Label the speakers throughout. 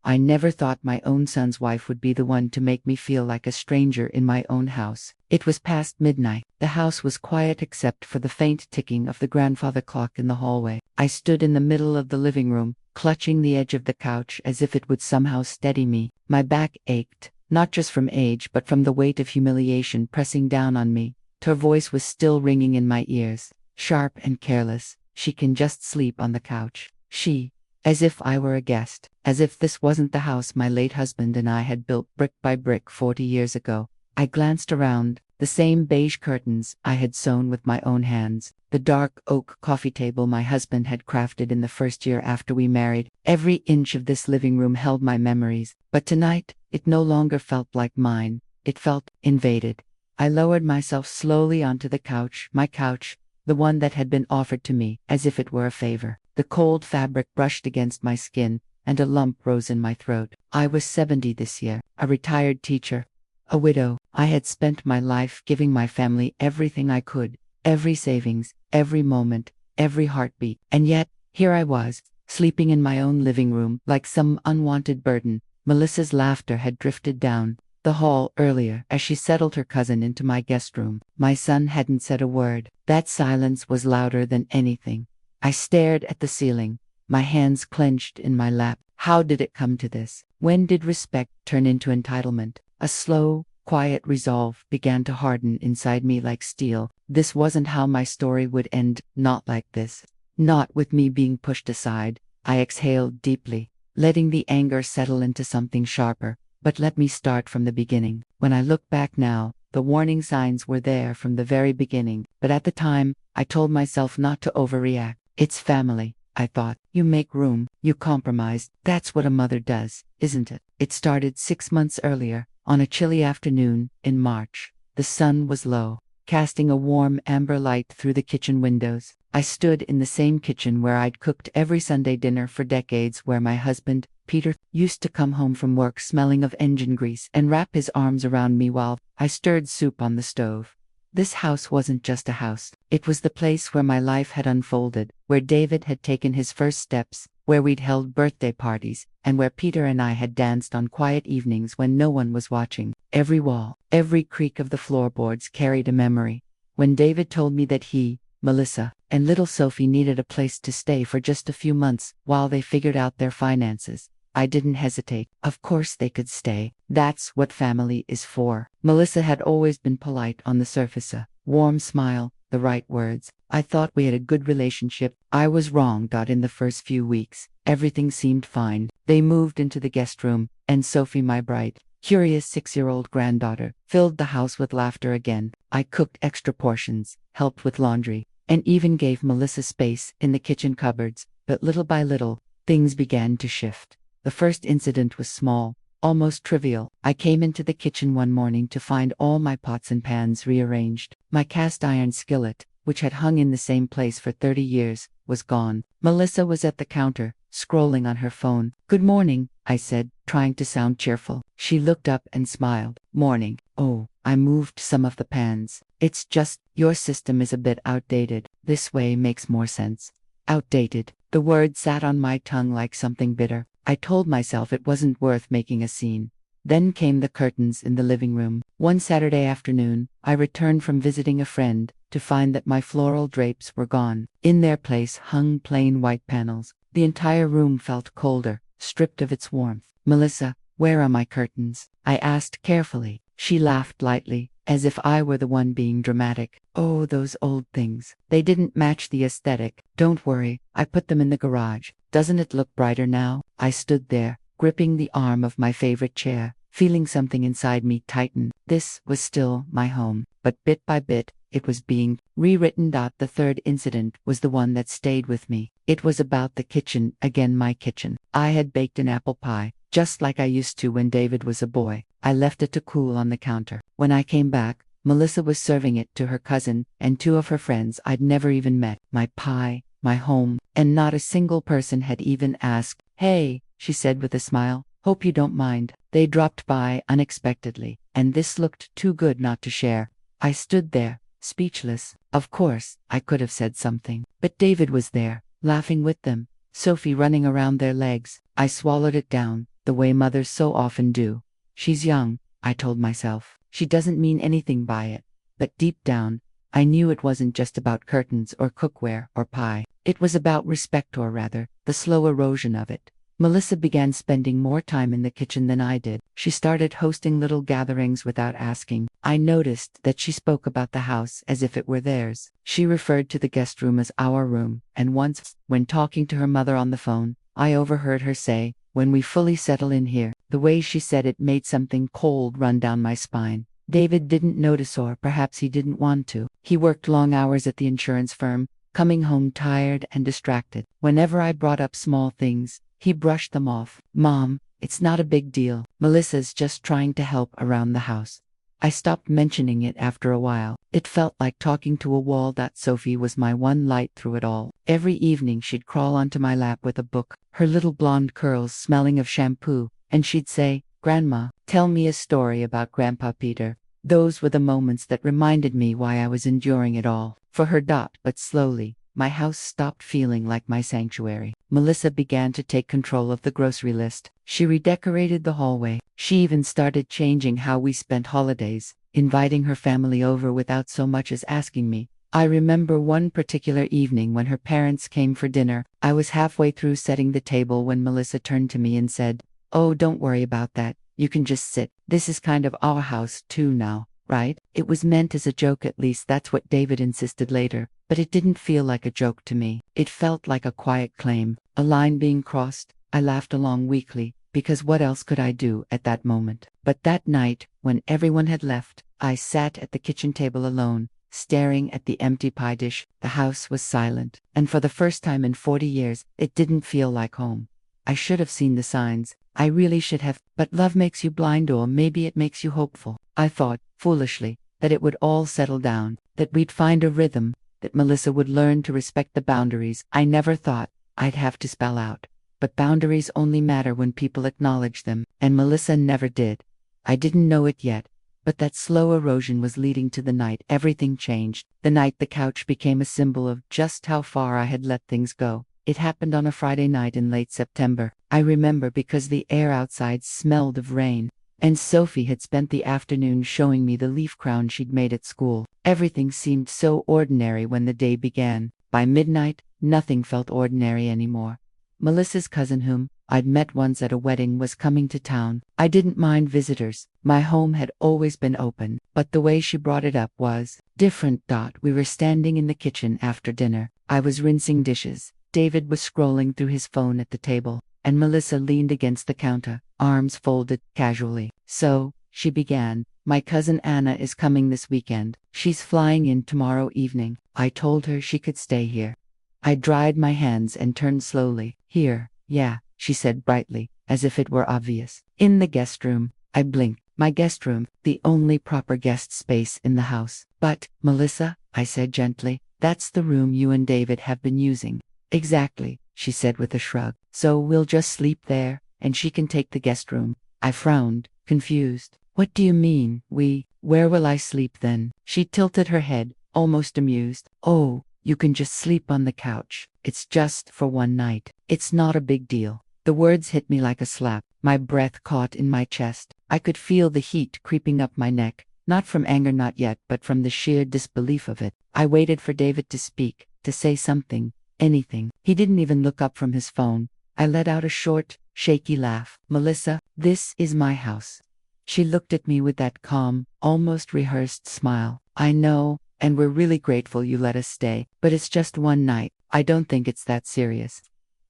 Speaker 1: I never thought my own son's wife would be the one to make me feel like a stranger in my own house. It was past midnight. The house was quiet except for the faint ticking of the grandfather clock in the hallway. I stood in the middle of the living room, clutching the edge of the couch as if it would somehow steady me. My back ached, not just from age but from the weight of humiliation pressing down on me. Her voice was still ringing in my ears, sharp and careless. She can just sleep on the couch. She. As if I were a guest, as if this wasn't the house my late husband and I had built brick by brick 40 years ago. I glanced around, the same beige curtains I had sewn with my own hands, the dark oak coffee table my husband had crafted in the first year after we married. Every inch of this living room held my memories, but tonight, it no longer felt like mine. It felt invaded. I lowered myself slowly onto the couch, my couch, the one that had been offered to me, as if it were a favor. The cold fabric brushed against my skin, and a lump rose in my throat. I was 70 this year, a retired teacher, a widow. I had spent my life giving my family everything I could, every savings, every moment, every heartbeat. And yet, here I was, sleeping in my own living room like some unwanted burden. Melissa's laughter had drifted down the hall earlier as she settled her cousin into my guest room. My son hadn't said a word. That silence was louder than anything. I stared at the ceiling, my hands clenched in my lap. How did it come to this? When did respect turn into entitlement? A slow, quiet resolve began to harden inside me like steel. This wasn't how my story would end, not like this. Not with me being pushed aside. I exhaled deeply, letting the anger settle into something sharper. But let me start from the beginning. When I look back now, the warning signs were there from the very beginning. But at the time, I told myself not to overreact. It's family, I thought. You make room, you compromise. That's what a mother does, isn't it? It started 6 months earlier, on a chilly afternoon, in March. The sun was low, casting a warm amber light through the kitchen windows. I stood in the same kitchen where I'd cooked every Sunday dinner for decades, where my husband, Peter, used to come home from work smelling of engine grease and wrap his arms around me while I stirred soup on the stove. This house wasn't just a house. It was the place where my life had unfolded, where David had taken his first steps, where we'd held birthday parties, and where Peter and I had danced on quiet evenings when no one was watching. Every wall, every creak of the floorboards carried a memory. When David told me that he, Melissa, and little Sophie needed a place to stay for just a few months while they figured out their finances, I didn't hesitate. Of course they could stay. That's what family is for. Melissa had always been polite on the surface, a warm smile, the right words. I thought we had a good relationship. I was wrong. In the first few weeks, everything seemed fine. They moved into the guest room, and Sophie, my bright, curious 6-year-old granddaughter, filled the house with laughter again. I cooked extra portions, helped with laundry, and even gave Melissa space in the kitchen cupboards. But little by little, things began to shift. The first incident was small, almost trivial. I came into the kitchen one morning to find all my pots and pans rearranged. My cast iron skillet, which had hung in the same place for 30 years, was gone. Melissa was at the counter, scrolling on her phone. "Good morning," I said, trying to sound cheerful. She looked up and smiled. "Morning." "Oh, I moved some of the pans. It's just, your system is a bit outdated. This way makes more sense." Outdated. The word sat on my tongue like something bitter. I told myself it wasn't worth making a scene. Then came the curtains in the living room. One Saturday afternoon, I returned from visiting a friend to find that my floral drapes were gone. In their place hung plain white panels. The entire room felt colder, stripped of its warmth. "Melissa, where are my curtains?" I asked carefully. She laughed lightly, as if I were the one being dramatic. "Oh, those old things. They didn't match the aesthetic. Don't worry, I put them in the garage. Doesn't it look brighter now?" I stood there, gripping the arm of my favorite chair, feeling something inside me tighten. This was still my home, but bit by bit, it was being rewritten. The third incident was the one that stayed with me. It was about the kitchen, again my kitchen. I had baked an apple pie, just like I used to when David was a boy. I left it to cool on the counter. When I came back, Melissa was serving it to her cousin and 2 of her friends I'd never even met. My pie, my home, and not a single person had even asked. "Hey," she said with a smile, "hope you don't mind." They dropped by unexpectedly, and this looked too good not to share. I stood there, speechless. Of course, I could have said something, but David was there, laughing with them, Sophie running around their legs. I swallowed it down. the way mothers so often do. She's young, I told myself. She doesn't mean anything by it. But deep down, I knew it wasn't just about curtains or cookware or pie. It was about respect, or rather, the slow erosion of it. Melissa began spending more time in the kitchen than I did. She started hosting little gatherings without asking. I noticed that she spoke about the house as if it were theirs. She referred to the guest room as our room, and once, when talking to her mother on the phone, I overheard her say, "When we fully settle in here." The way she said it made something cold run down my spine. David didn't notice, or perhaps he didn't want to. He worked long hours at the insurance firm, coming home tired and distracted. Whenever I brought up small things, he brushed them off. "Mom, it's not a big deal. Melissa's just trying to help around the house." I stopped mentioning it after a while. It felt like talking to a wall. Sophie was my one light through it all. Every evening she'd crawl onto my lap with a book, her little blonde curls smelling of shampoo, and she'd say, "Grandma, tell me a story about Grandpa Peter." Those were the moments that reminded me why I was enduring it all. For her. But slowly, my house stopped feeling like my sanctuary. Melissa began to take control of the grocery list. She redecorated the hallway. She even started changing how we spent holidays, inviting her family over without so much as asking me. I remember one particular evening when her parents came for dinner. I was halfway through setting the table when Melissa turned to me and said, "Oh, don't worry about that. You can just sit. This is kind of our house too now, right?" It was meant as a joke, at least that's what David insisted later, but it didn't feel like a joke to me. It felt like a quiet claim, a line being crossed. I laughed along weakly, because what else could I do at that moment? But that night, when everyone had left, I sat at the kitchen table alone, staring at the empty pie dish. The house was silent, and for the first time in 40 years, it didn't feel like home. I should have seen the signs. I really should have. But love makes you blind, or maybe it makes you hopeful. I thought, foolishly, that it would all settle down, that we'd find a rhythm, that Melissa would learn to respect the boundaries I never thought I'd have to spell out. But boundaries only matter when people acknowledge them, and Melissa never did. I didn't know it yet, but that slow erosion was leading to the night everything changed, the night the couch became a symbol of just how far I had let things go. It happened on a Friday night in late September. I remember because the air outside smelled of rain, and Sophie had spent the afternoon showing me the leaf crown she'd made at school. Everything seemed so ordinary when the day began. By midnight, nothing felt ordinary anymore. Melissa's cousin, whom I'd met once at a wedding, was coming to town. I didn't mind visitors. My home had always been open, but the way she brought it up was different. We were standing in the kitchen after dinner. I was rinsing dishes. David was scrolling through his phone at the table, and Melissa leaned against the counter, arms folded, casually. "So," she began, "my cousin Anna is coming this weekend. She's flying in tomorrow evening. I told her she could stay here." I dried my hands and turned slowly. "Here, yeah," she said brightly, as if it were obvious. "In the guest room." I blinked. "My guest room, the only proper guest space in the house." "But, Melissa," I said gently, "that's the room you and David have been using." "Exactly," she said with a shrug. "So we'll just sleep there, and she can take the guest room." I frowned, confused. "What do you mean, we? Where will I sleep then?" She tilted her head, almost amused. "Oh, you can just sleep on the couch. It's just for one night. It's not a big deal." The words hit me like a slap. My breath caught in my chest. I could feel the heat creeping up my neck, not from anger, not yet, but from the sheer disbelief of it. I waited for David to speak, to say something. Anything. He didn't even look up from his phone. I let out a short, shaky laugh. "Melissa, this is my house." She looked at me with that calm, almost rehearsed smile. "I know, and we're really grateful you let us stay, but it's just one night. I don't think it's that serious."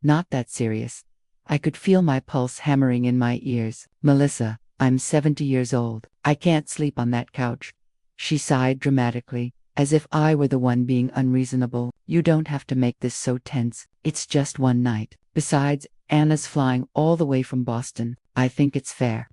Speaker 1: "Not that serious." I could feel my pulse hammering in my ears. "Melissa, I'm 70 years old. I can't sleep on that couch." She sighed dramatically, as if I were the one being unreasonable. "You don't have to make this so tense. It's just one night. Besides, Anna's flying all the way from Boston. I think it's fair."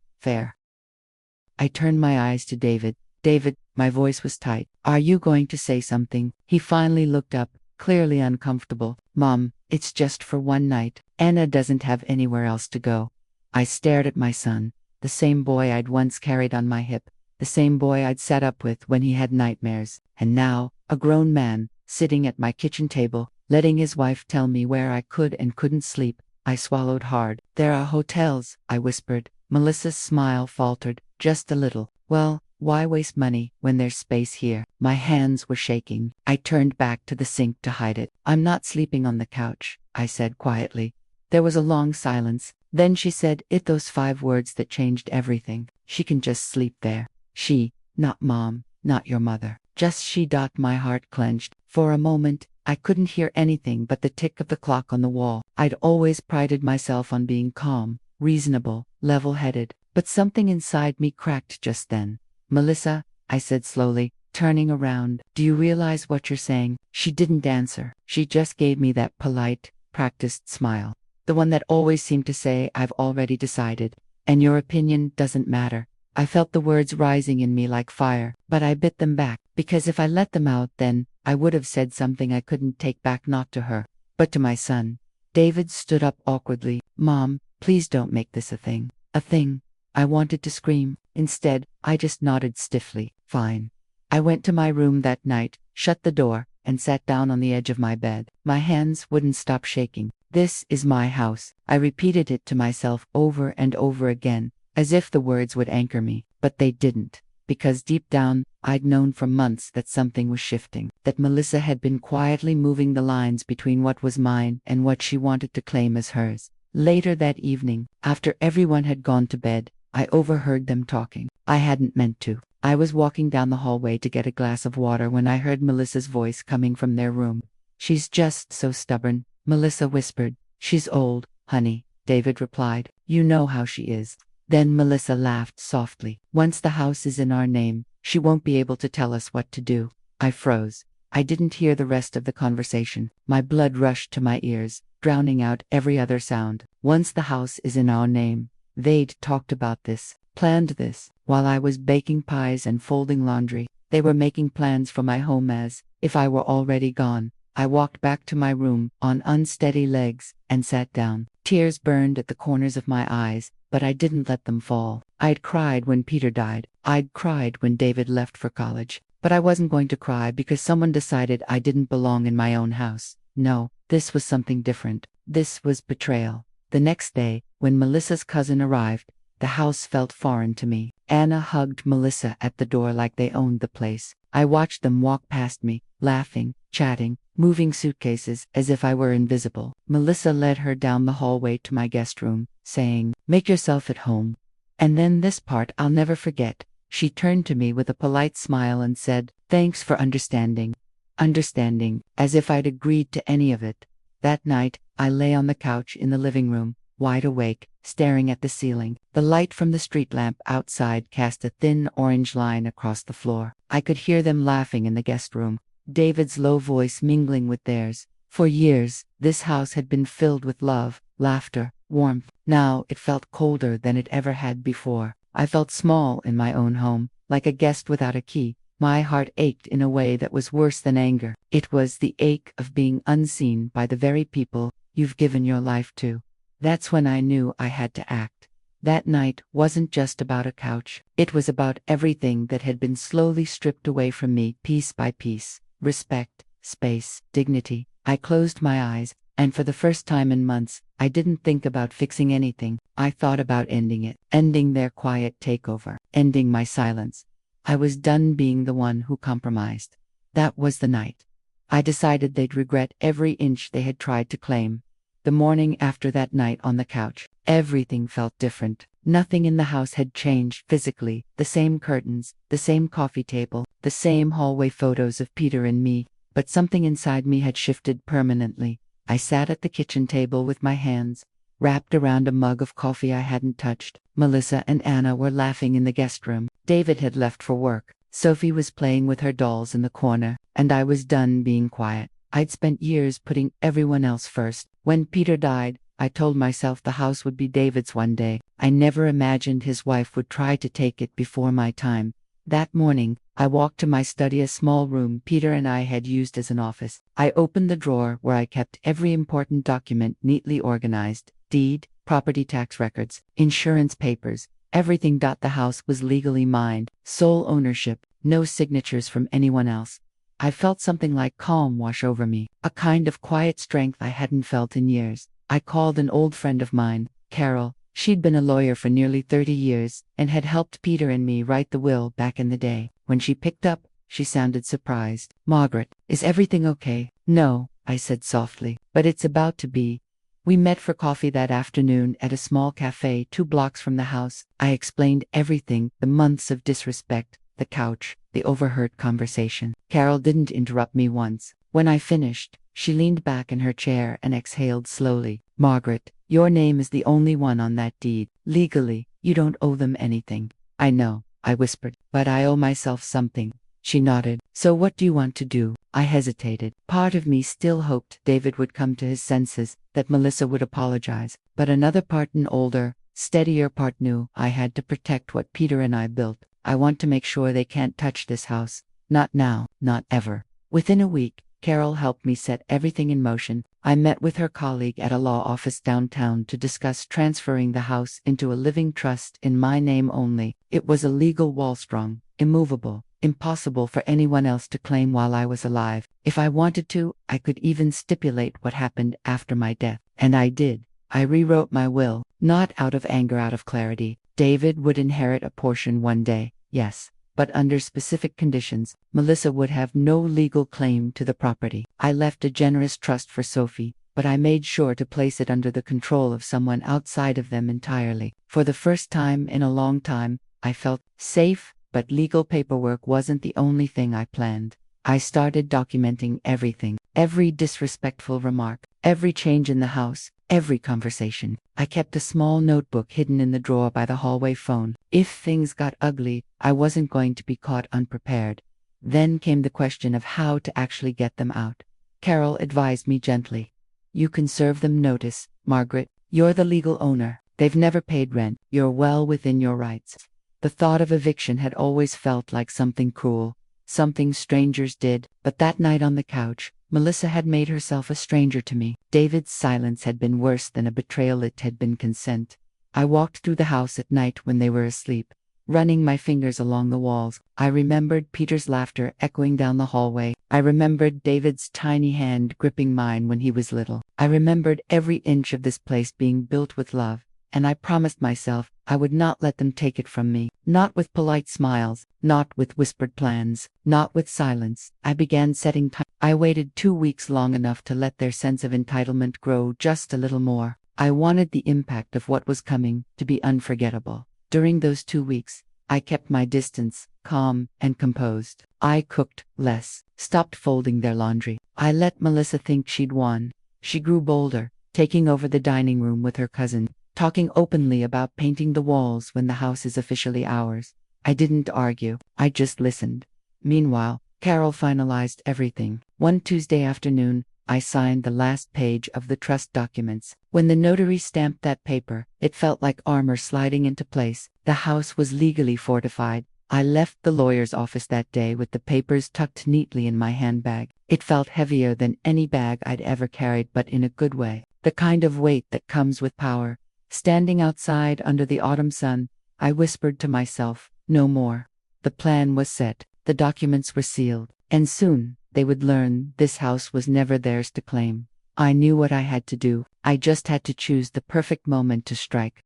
Speaker 1: I turned my eyes to David. "David," my voice was tight. "Are you going to say something?" He finally looked up, clearly uncomfortable. "Mom, it's just for one night. Anna doesn't have anywhere else to go." I stared at my son, the same boy I'd once carried on my hip, the same boy I'd sat up with when he had nightmares, and now, a grown man, sitting at my kitchen table, letting his wife tell me where I could and couldn't sleep. I swallowed hard. There are hotels, I whispered. Melissa's smile faltered, just a little. Well, why waste money when there's space here? My hands were shaking. I turned back to the sink to hide it. I'm not sleeping on the couch, I said quietly. There was a long silence. Then she said those 5 words that changed everything. She can just sleep there. She, not Mom, not your mother. Just she. My heart clenched. For a moment, I couldn't hear anything but the tick of the clock on the wall. I'd always prided myself on being calm, reasonable, level-headed, but something inside me cracked just then. Melissa, I said slowly, turning around, do you realize what you're saying? She didn't answer. She just gave me that polite, practiced smile. The one that always seemed to say, I've already decided, and your opinion doesn't matter. I felt the words rising in me like fire, but I bit them back, because if I let them out then, I would have said something I couldn't take back, not to her, but to my son. David stood up awkwardly. Mom, please don't make this a thing. A thing. I wanted to scream. Instead, I just nodded stiffly. Fine. I went to my room that night, shut the door, and sat down on the edge of my bed. My hands wouldn't stop shaking. This is my house. I repeated it to myself over and over again, as if the words would anchor me, but they didn't. Because deep down, I'd known for months that something was shifting, that Melissa had been quietly moving the lines between what was mine and what she wanted to claim as hers. Later that evening, after everyone had gone to bed, I overheard them talking. I hadn't meant to. I was walking down the hallway to get a glass of water when I heard Melissa's voice coming from their room. She's just so stubborn, Melissa whispered. She's old, honey, David replied. You know how she is. Then Melissa laughed softly. Once the house is in our name, she won't be able to tell us what to do. I froze. I didn't hear the rest of the conversation. My blood rushed to my ears, drowning out every other sound. Once the house is in our name. They'd talked about this, planned this. While I was baking pies and folding laundry, they were making plans for my home as if I were already gone. I walked back to my room on unsteady legs and sat down. Tears burned at the corners of my eyes, but I didn't let them fall. I'd cried when Peter died. I'd cried when David left for college. But I wasn't going to cry because someone decided I didn't belong in my own house. No, this was something different. This was betrayal. The next day, when Melissa's cousin arrived, the house felt foreign to me. Anna hugged Melissa at the door like they owned the place. I watched them walk past me, laughing, chatting, moving suitcases as if I were invisible. Melissa led her down the hallway to my guest room, saying, "Make yourself at home." And then this part I'll never forget. She turned to me with a polite smile and said, "Thanks for understanding." Understanding, as if I'd agreed to any of it. That night, I lay on the couch in the living room, wide awake, staring at the ceiling. The light from the street lamp outside cast a thin orange line across the floor. I could hear them laughing in the guest room, David's low voice mingling with theirs. For years, this house had been filled with love, laughter, warmth. Now it felt colder than it ever had before. I felt small in my own home, like a guest without a key. My heart ached in a way that was worse than anger. It was the ache of being unseen by the very people you've given your life to. That's when I knew I had to act. That night wasn't just about a couch. It was about everything that had been slowly stripped away from me piece by piece. Respect, space, dignity. I closed my eyes, and for the first time in months, I didn't think about fixing anything. I thought about ending it, ending their quiet takeover, ending my silence. I was done being the one who compromised. That was the night. I decided they'd regret every inch they had tried to claim. The morning after that night on the couch, everything felt different. Nothing in the house had changed physically. The same curtains, the same coffee table, the same hallway photos of Peter and me, but something inside me had shifted permanently. I sat at the kitchen table with my hands wrapped around a mug of coffee I hadn't touched. Melissa and Anna were laughing in the guest room. David had left for work. Sophie was playing with her dolls in the corner, and I was done being quiet. I'd spent years putting everyone else first. When Peter died, I told myself the house would be David's one day. I never imagined his wife would try to take it before my time. That morning, I walked to my study, a small room Peter and I had used as an office. I opened the drawer where I kept every important document neatly organized: deed, property tax records, insurance papers, everything. The house was legally mine, sole ownership, no signatures from anyone else. I felt something like calm wash over me, a kind of quiet strength I hadn't felt in years. I called an old friend of mine, Carol. She'd been a lawyer for nearly 30 years and had helped Peter and me write the will back in the day. When she picked up, she sounded surprised. "Margaret, is everything okay?" "No," I said softly, "but it's about to be." We met for coffee that afternoon at a small cafe 2 blocks from the house. I explained everything, the months of disrespect, the couch, the overheard conversation. Carol didn't interrupt me once. When I finished, she leaned back in her chair and exhaled slowly. "Margaret, your name is the only one on that deed. Legally, you don't owe them anything." "I know," I whispered, "but I owe myself something." She nodded. "So what do you want to do?" I hesitated. Part of me still hoped David would come to his senses, that Melissa would apologize, but another part, an older, steadier part, knew I had to protect what Peter and I built. "I want to make sure they can't touch this house. Not now, not ever." Within a week, Carol helped me set everything in motion. I met with her colleague at a law office downtown to discuss transferring the house into a living trust in my name only. It was a legal wall, strong, immovable, impossible for anyone else to claim while I was alive. If I wanted to, I could even stipulate what happened after my death. And I did. I rewrote my will, not out of anger, out of clarity. David would inherit a portion one day, yes, but under specific conditions. Melissa would have no legal claim to the property. I left a generous trust for Sophie, but I made sure to place it under the control of someone outside of them entirely. For the first time in a long time, I felt safe, but legal paperwork wasn't the only thing I planned. I started documenting everything, every disrespectful remark, every change in the house, every conversation. I kept a small notebook hidden in the drawer by the hallway phone. If things got ugly, I wasn't going to be caught unprepared. Then came the question of how to actually get them out. Carol advised me gently. "You can serve them notice, Margaret. You're the legal owner. They've never paid rent. You're well within your rights." The thought of eviction had always felt like something cruel, something strangers did, but that night on the couch, Melissa had made herself a stranger to me. David's silence had been worse than a betrayal. It had been consent. I walked through the house at night when they were asleep, running my fingers along the walls. I remembered Peter's laughter echoing down the hallway. I remembered David's tiny hand gripping mine when he was little. I remembered every inch of this place being built with love. And I promised myself I would not let them take it from me, not with polite smiles, not with whispered plans, not with silence. I began setting time. I waited 2 weeks, long enough to let their sense of entitlement grow just a little more. I wanted the impact of what was coming to be unforgettable. During those 2 weeks, I kept my distance, calm and composed. I cooked less, stopped folding their laundry. I let Melissa think she'd won. She grew bolder, taking over the dining room with her cousin, talking openly about painting the walls when the house is officially ours. I didn't argue, I just listened. Meanwhile, Carol finalized everything. One Tuesday afternoon, I signed the last page of the trust documents. When the notary stamped that paper, it felt like armor sliding into place. The house was legally fortified. I left the lawyer's office that day with the papers tucked neatly in my handbag. It felt heavier than any bag I'd ever carried, but in a good way. The kind of weight that comes with power. Standing outside under the autumn sun, I whispered to myself, no more. The plan was set, the documents were sealed, and soon they would learn this house was never theirs to claim. I knew what I had to do. I just had to choose the perfect moment to strike.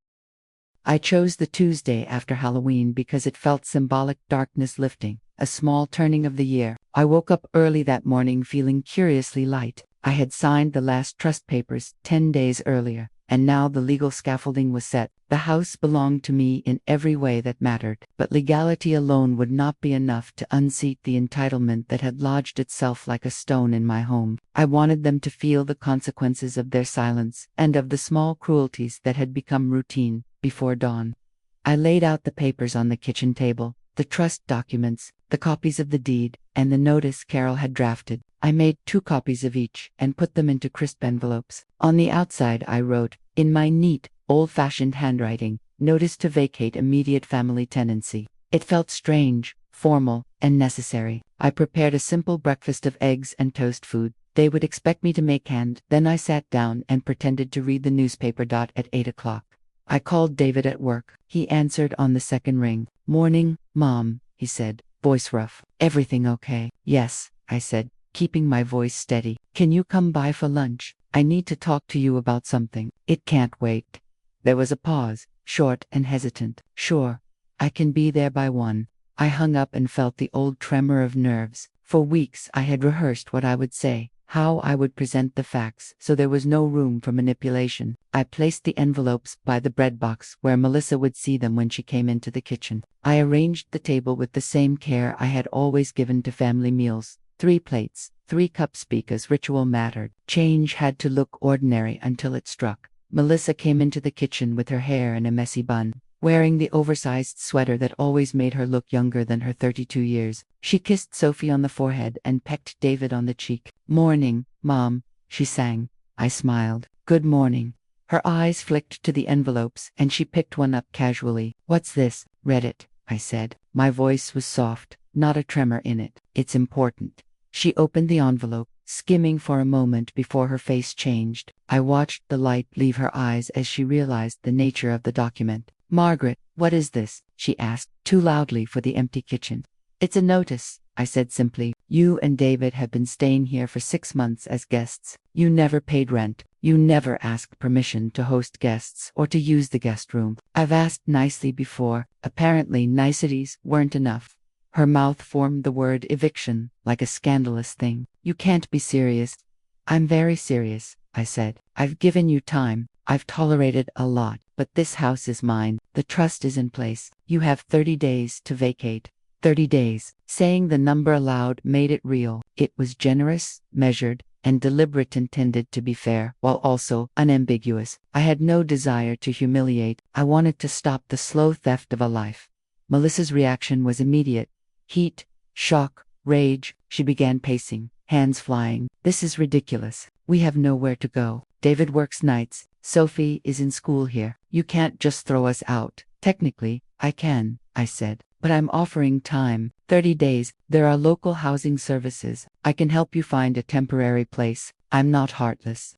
Speaker 1: I chose the Tuesday after Halloween because it felt symbolic, darkness lifting, a small turning of the year. I woke up early that morning feeling curiously light. I had signed the last trust papers 10 days earlier. And now the legal scaffolding was set. The house belonged to me in every way that mattered. But legality alone would not be enough to unseat the entitlement that had lodged itself like a stone in my home. I wanted them to feel the consequences of their silence, and of the small cruelties that had become routine, before dawn. I laid out the papers on the kitchen table, the trust documents, the copies of the deed, and the notice Carol had drafted. I made 2 copies of each and put them into crisp envelopes. On the outside I wrote, in my neat, old-fashioned handwriting, "Notice to vacate immediate family tenancy." It felt strange, formal, and necessary. I prepared a simple breakfast of eggs and toast food. They would expect me to make hand. Then I sat down and pretended to read the newspaper. At 8 o'clock. I called David at work. He answered on the second ring. "Morning, Mom," he said, voice rough. "Everything okay?" "Yes," I said, keeping my voice steady. "Can you come by for lunch?" I need to talk to you about something. It can't wait. There was a pause, short and hesitant. Sure. I can be there by 1. I hung up and felt the old tremor of nerves. For weeks I had rehearsed what I would say, how I would present the facts, so there was no room for manipulation. I placed the envelopes by the bread box where Melissa would see them when she came into the kitchen. I arranged the table with the same care I had always given to family meals. 3 plates, 3 cups because ritual mattered. Change had to look ordinary until it struck. Melissa came into the kitchen with her hair in a messy bun, wearing the oversized sweater that always made her look younger than her 32 years. She kissed Sophie on the forehead and pecked David on the cheek. "Morning, Mom," she sang. I smiled. "Good morning." Her eyes flicked to the envelopes, and she picked one up casually. "What's this?" "Read it," I said. My voice was soft, not a tremor in it. "It's important." She opened the envelope, skimming for a moment before her face changed. I watched the light leave her eyes as she realized the nature of the document. "Margaret, what is this?" she asked, too loudly for the empty kitchen. "It's a notice," I said simply. "You and David have been staying here for 6 months as guests. You never paid rent. You never asked permission to host guests or to use the guest room. I've asked nicely before. Apparently niceties weren't enough." Her mouth formed the word eviction, like a scandalous thing. "You can't be serious." "I'm very serious," I said. "I've given you time. I've tolerated a lot, but this house is mine. The trust is in place. You have 30 days to vacate." 30 days. Saying the number aloud made it real. It was generous, measured, and deliberate, intended to be fair, while also unambiguous. I had no desire to humiliate. I wanted to stop the slow theft of a life. Melissa's reaction was immediate. Heat, shock, rage. She began pacing, hands flying. "This is ridiculous. We have nowhere to go. David works nights. Sophie is in school here. You can't just throw us out." "Technically, I can," I said. "But I'm offering time. 30 days. There are local housing services. I can help you find a temporary place. I'm not heartless."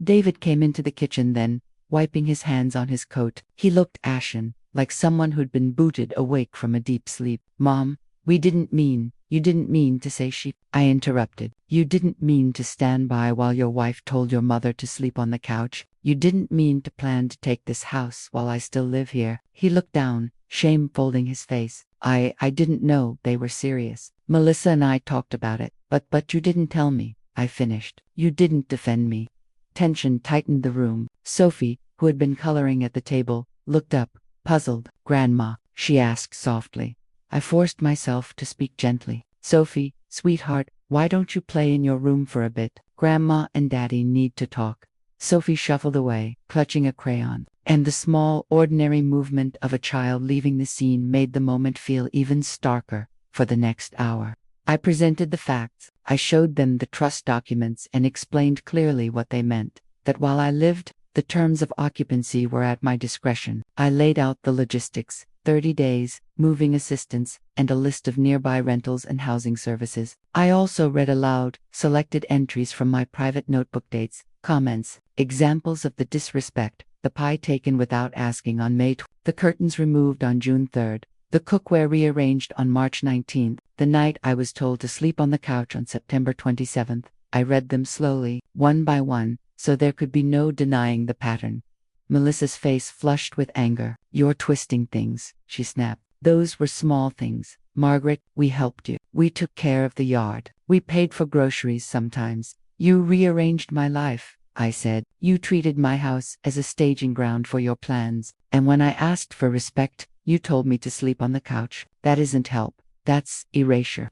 Speaker 1: David came into the kitchen then, wiping his hands on his coat. He looked ashen, like someone who'd been booted awake from a deep sleep. "Mom, you didn't mean to say she..." I interrupted. "You didn't mean to stand by while your wife told your mother to sleep on the couch. You didn't mean to plan to take this house while I still live here." He looked down, shame folding his face. I didn't know they were serious. "Melissa and I talked about it, but you didn't tell me," I finished. "You didn't defend me." Tension tightened the room. Sophie, who had been coloring at the table, looked up, puzzled. "Grandma?" she asked softly. I forced myself to speak gently. "Sophie, sweetheart, why don't you play in your room for a bit? Grandma and Daddy need to talk." Sophie shuffled away, clutching a crayon, and the small, ordinary movement of a child leaving the scene made the moment feel even starker. For the next hour, I presented the facts. I showed them the trust documents and explained clearly what they meant. That while I lived, the terms of occupancy were at my discretion. I laid out the logistics. 30 days, moving assistance, and a list of nearby rentals and housing services. I also read aloud selected entries from my private notebook: dates, comments, examples of the disrespect, the pie taken without asking on May 12th, the curtains removed on June 3rd, the cookware rearranged on March 19th, the night I was told to sleep on the couch on September 27th. I read them slowly, one by one, so there could be no denying the pattern. Melissa's face flushed with anger. "You're twisting things," she snapped. "Those were small things. Margaret, we helped you. We took care of the yard. We paid for groceries sometimes. You rearranged my life," I said. "You treated my house as a staging ground for your plans. And when I asked for respect, you told me to sleep on the couch. That isn't help. That's erasure."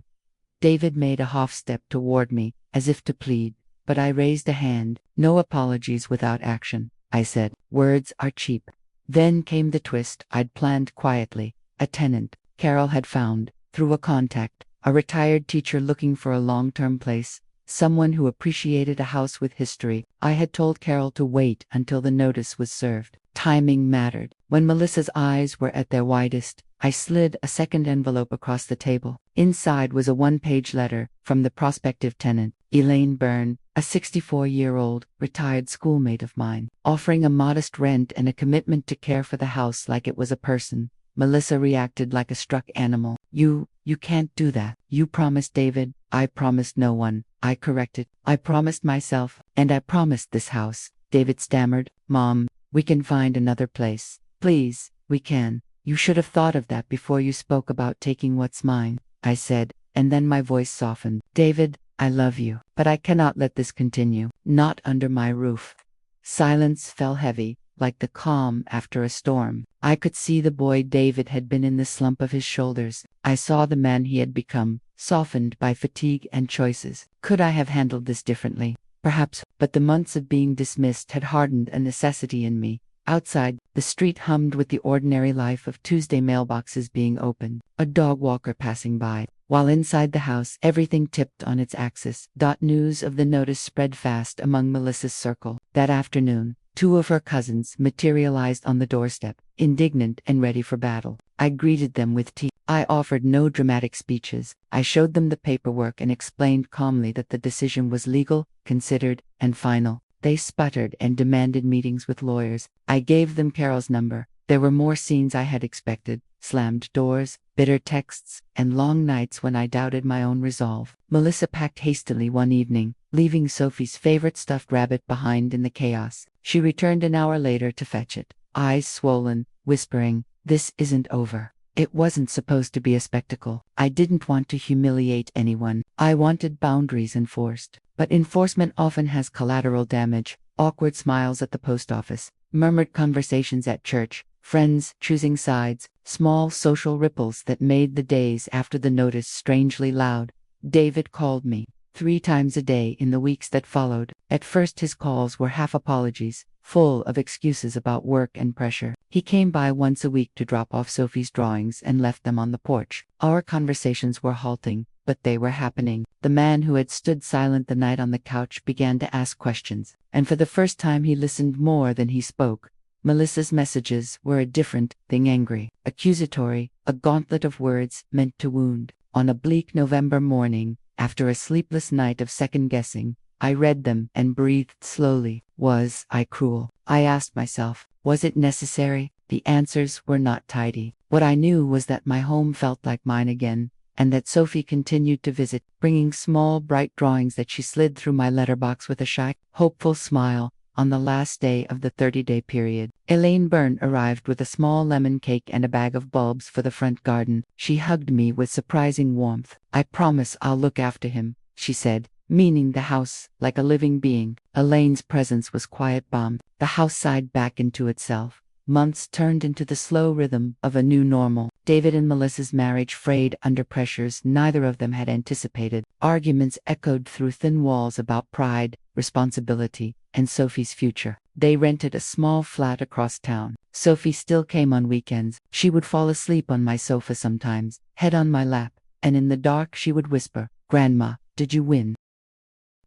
Speaker 1: David made a half step toward me, as if to plead, but I raised a hand. "No apologies without action," I said. "Words are cheap." Then came the twist I'd planned quietly. A tenant Carol had found, through a contact, a retired teacher looking for a long-term place, someone who appreciated a house with history. I had told Carol to wait until the notice was served. Timing mattered. When Melissa's eyes were at their widest, I slid a second envelope across the table. Inside was a 1-page letter from the prospective tenant, Elaine Byrne, a 64-year-old, retired schoolmate of mine, offering a modest rent and a commitment to care for the house like it was a person. Melissa reacted like a struck animal. You can't do that. You promised David. I promised no one. I corrected. I promised myself, and I promised this house. David stammered. Mom, we can find another place. Please, we can. You should have thought of that before you spoke about taking what's mine, I said, and then my voice softened. David, I love you, but I cannot let this continue. Not under my roof. Silence fell heavy, like the calm after a storm. I could see the boy David had been in the slump of his shoulders. I saw the man he had become, softened by fatigue and choices. Could I have handled this differently? Perhaps, but the months of being dismissed had hardened a necessity in me. Outside, the street hummed with the ordinary life of Tuesday mailboxes being opened, a dog walker passing by, while inside the house everything tipped on its axis. News of the notice spread fast among Melissa's circle. That afternoon, 2 of her cousins materialized on the doorstep, indignant and ready for battle. I greeted them with tea. I offered no dramatic speeches. I showed them the paperwork and explained calmly that the decision was legal, considered, and final. They sputtered and demanded meetings with lawyers. I gave them Carol's number. There were more scenes I had expected, slammed doors, bitter texts, and long nights when I doubted my own resolve. Melissa packed hastily one evening, leaving Sophie's favorite stuffed rabbit behind in the chaos. She returned an hour later to fetch it, eyes swollen, whispering, "This isn't over." It wasn't supposed to be a spectacle. I didn't want to humiliate anyone. I wanted boundaries enforced. But enforcement often has collateral damage. Awkward smiles at the post office, murmured conversations at church, friends choosing sides, small social ripples that made the days after the notice strangely loud. David called me 3 times a day in the weeks that followed. At first his calls were half apologies, full of excuses about work and pressure. He came by once a week to drop off Sophie's drawings and left them on the porch. Our conversations were halting, but they were happening. The man who had stood silent the night on the couch began to ask questions, and for the first time he listened more than he spoke. Melissa's messages were a different thing, angry, accusatory, a gauntlet of words meant to wound. On a bleak November morning, after a sleepless night of second-guessing, I read them and breathed slowly. Was I cruel? I asked myself. Was it necessary? The answers were not tidy. What I knew was that my home felt like mine again, and that Sophie continued to visit, bringing small, bright drawings that she slid through my letterbox with a shy, hopeful smile. On the last day of the 30-day period, Elaine Byrne arrived with a small lemon cake and a bag of bulbs for the front garden. She hugged me with surprising warmth. "I promise I'll look after him," she said, meaning the house, like a living being. Elaine's presence was quiet balm. The house sighed back into itself. Months turned into the slow rhythm of a new normal. David and Melissa's marriage frayed under pressures neither of them had anticipated. Arguments echoed through thin walls about pride, responsibility, and Sophie's future. They rented a small flat across town. Sophie still came on weekends. She would fall asleep on my sofa sometimes, head on my lap, and in the dark she would whisper, "Grandma, did you win?"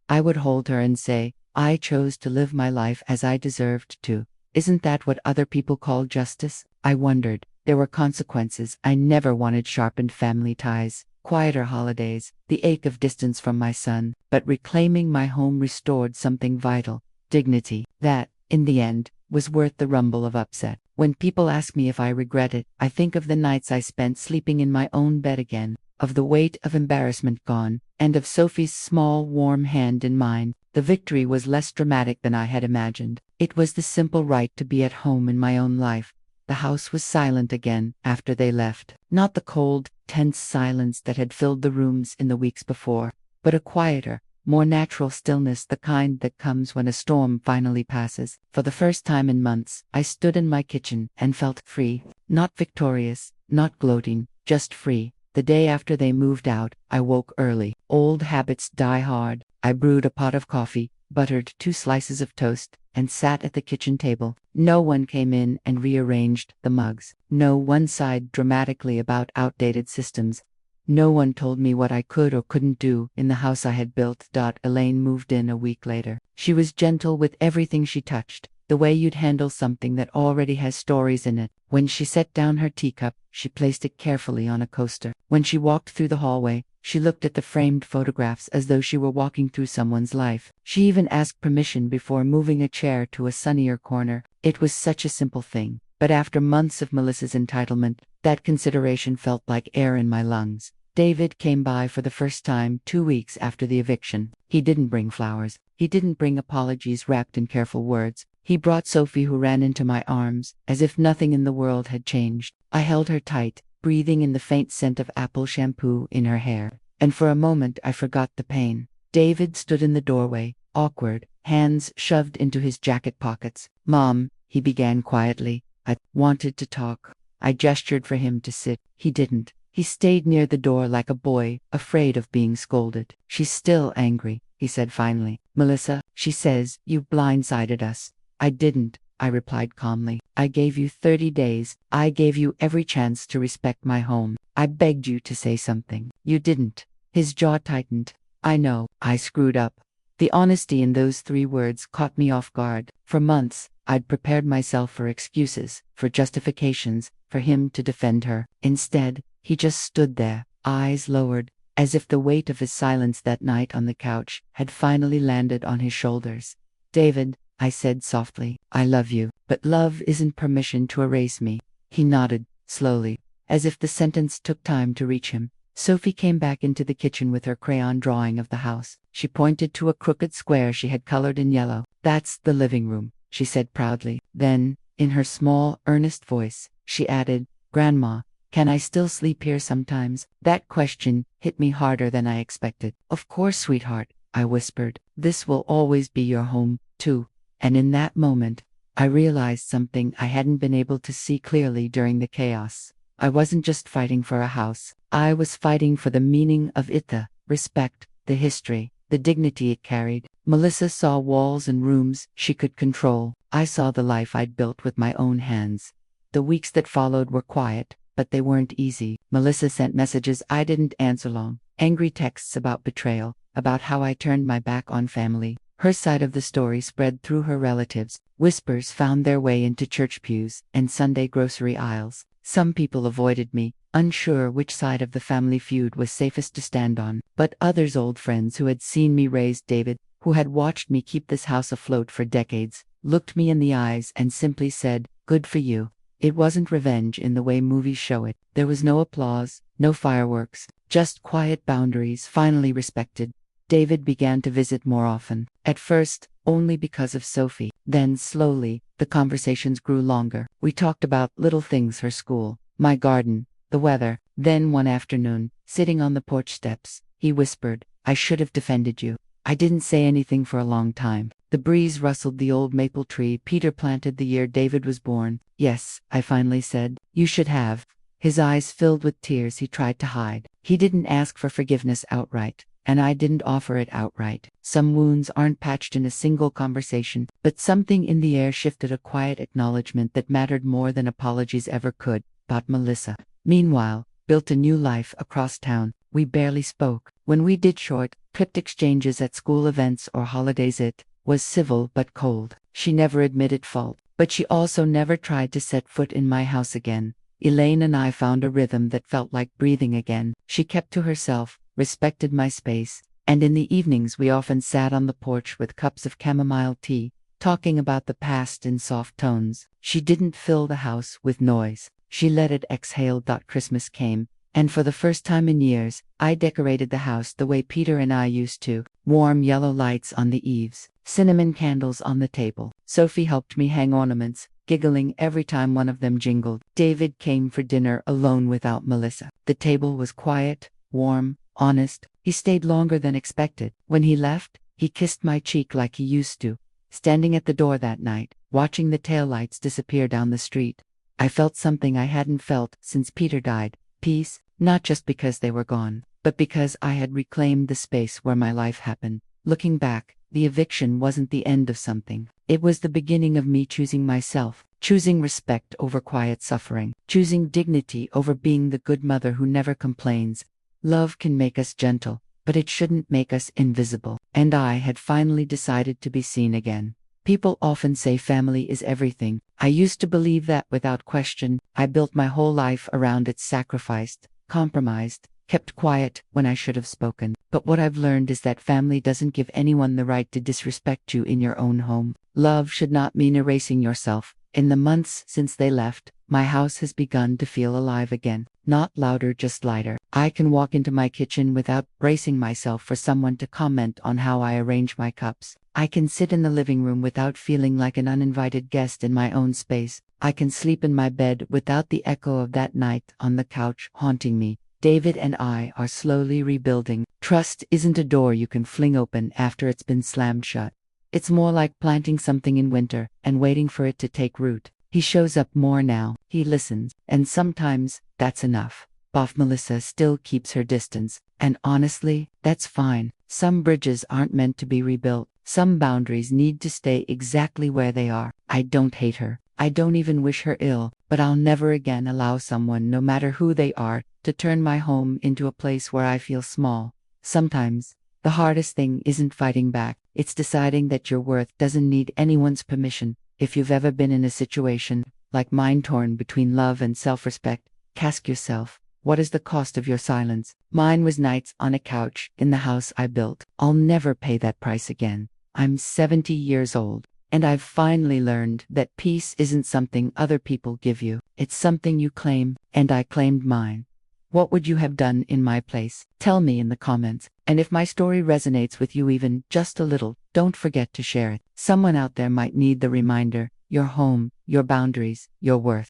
Speaker 1: I would hold her and say, "I chose to live my life as I deserved to. Isn't that what other people call justice?" I wondered. There were consequences. I never wanted sharpened family ties, quieter holidays, the ache of distance from my son, but reclaiming my home restored something vital, dignity, that, in the end, was worth the rumble of upset. When people ask me if I regret it, I think of the nights I spent sleeping in my own bed again, of the weight of embarrassment gone, and of Sophie's small, warm hand in mine. The victory was less dramatic than I had imagined. It was the simple right to be at home in my own life. The house was silent again after they left. Not the cold, tense silence that had filled the rooms in the weeks before, but a quieter, more natural stillness, the kind that comes when a storm finally passes. For the first time in months, I stood in my kitchen and felt free. Not victorious, not gloating, just free. The day after they moved out, I woke early. Old habits die hard. I brewed a pot of coffee, buttered 2 slices of toast, and sat at the kitchen table. No one came in and rearranged the mugs. No one sighed dramatically about outdated systems. No one told me what I could or couldn't do in the house I had built. Elaine moved in a week later. She was gentle with everything she touched, the way you'd handle something that already has stories in it. When she set down her teacup, she placed it carefully on a coaster. When she walked through the hallway, she looked at the framed photographs as though she were walking through someone's life. She even asked permission before moving a chair to a sunnier corner. It was such a simple thing, But after months of Melissa's entitlement, that consideration felt like air in my lungs. David came by for the first time 2 weeks after the eviction. He didn't bring flowers. He didn't bring apologies wrapped in careful words. He brought Sophie, who ran into my arms, as if nothing in the world had changed. I held her tight, breathing in the faint scent of apple shampoo in her hair. And for a moment I forgot the pain. David stood in the doorway, awkward, hands shoved into his jacket pockets. "Mom," he began quietly, "I wanted to talk." I gestured for him to sit. He didn't. He stayed near the door like a boy, afraid of being scolded. "She's still angry," he said finally. "Melissa, she says you blindsided us." "I didn't," I replied calmly. "I gave you 30 days. I gave you every chance to respect my home. I begged you to say something. You didn't." His jaw tightened. "I know, I screwed up." The honesty in those 3 words caught me off guard. For months, I'd prepared myself for excuses, for justifications, for him to defend her. Instead, he just stood there, eyes lowered, as if the weight of his silence that night on the couch had finally landed on his shoulders. "David," I said softly, "I love you, but love isn't permission to erase me." He nodded, slowly, as if the sentence took time to reach him. Sophie came back into the kitchen with her crayon drawing of the house. She pointed to a crooked square she had colored in yellow. "That's the living room," she said proudly. Then, in her small, earnest voice, she added, "Grandma, can I still sleep here sometimes?" That question hit me harder than I expected. "Of course, sweetheart," I whispered. "This will always be your home, too." And in that moment, I realized something I hadn't been able to see clearly during the chaos. I wasn't just fighting for a house. I was fighting for the meaning of it, the respect, the history, the dignity it carried. Melissa saw walls and rooms she could control. I saw the life I'd built with my own hands. The weeks that followed were quiet, but they weren't easy. Melissa sent messages I didn't answer long, angry texts about betrayal, about how I turned my back on family. Her side of the story spread through her relatives. Whispers found their way into church pews and Sunday grocery aisles. Some people avoided me, unsure which side of the family feud was safest to stand on. But others, old friends who had seen me raise David, who had watched me keep this house afloat for decades, looked me in the eyes and simply said, "Good for you." It wasn't revenge in the way movies show it. There was no applause, no fireworks, just quiet boundaries finally respected. David began to visit more often. At first, only because of Sophie. Then, slowly, the conversations grew longer. We talked about little things: her school, my garden, the weather. Then one afternoon, sitting on the porch steps, he whispered, "I should have defended you." I didn't say anything for a long time. The breeze rustled the old maple tree Peter planted the year David was born. "Yes," I finally said, "you should have." His eyes filled with tears he tried to hide. He didn't ask for forgiveness outright, and I didn't offer it outright. Some wounds aren't patched in a single conversation, but something in the air shifted, a quiet acknowledgement that mattered more than apologies ever could. About Melissa, meanwhile, built a new life across town. We barely spoke. When we did short, clipped exchanges at school events or holidays, it was civil but cold. She never admitted fault, but she also never tried to set foot in my house again. Elaine and I found a rhythm that felt like breathing again. She kept to herself, respected my space, and in the evenings we often sat on the porch with cups of chamomile tea, talking about the past in soft tones. She didn't fill the house with noise. She let it exhale. Christmas came, and for the first time in years, I decorated the house the way Peter and I used to. Warm yellow lights on the eaves, cinnamon candles on the table. Sophie helped me hang ornaments, giggling every time one of them jingled. David came for dinner alone without Melissa. The table was quiet, warm, honest. He stayed longer than expected. When he left, he kissed my cheek like he used to. Standing at the door that night, watching the taillights disappear down the street, I felt something I hadn't felt since Peter died. Peace, not just because they were gone, but because I had reclaimed the space where my life happened. Looking back, the eviction wasn't the end of something. It was the beginning of me choosing myself, choosing respect over quiet suffering, choosing dignity over being the good mother who never complains. Love can make us gentle, but it shouldn't make us invisible. And I had finally decided to be seen again. People often say family is everything. I used to believe that without question. I built my whole life around it, sacrificed, compromised, kept quiet when I should have spoken. But what I've learned is that family doesn't give anyone the right to disrespect you in your own home. Love should not mean erasing yourself. In the months since they left, my house has begun to feel alive again. Not louder, just lighter. I can walk into my kitchen without bracing myself for someone to comment on how I arrange my cups. I can sit in the living room without feeling like an uninvited guest in my own space. I can sleep in my bed without the echo of that night on the couch haunting me. David and I are slowly rebuilding. Trust isn't a door you can fling open after it's been slammed shut. It's more like planting something in winter and waiting for it to take root. He shows up more now, he listens, and sometimes that's enough. Boff Melissa still keeps her distance, and honestly, that's fine. Some bridges aren't meant to be rebuilt. Some boundaries need to stay exactly where they are. I don't hate her. I don't even wish her ill, but I'll never again allow someone, no matter who they are, to turn my home into a place where I feel small. Sometimes, the hardest thing isn't fighting back. It's deciding that your worth doesn't need anyone's permission. If you've ever been in a situation like mine, torn between love and self-respect, ask yourself, what is the cost of your silence? Mine was nights on a couch in the house I built. I'll never pay that price again. I'm 70 years old, and I've finally learned that peace isn't something other people give you. It's something you claim, and I claimed mine. What would you have done in my place? Tell me in the comments. And if my story resonates with you even just a little, don't forget to share it. Someone out there might need the reminder: your home, your boundaries, your worth.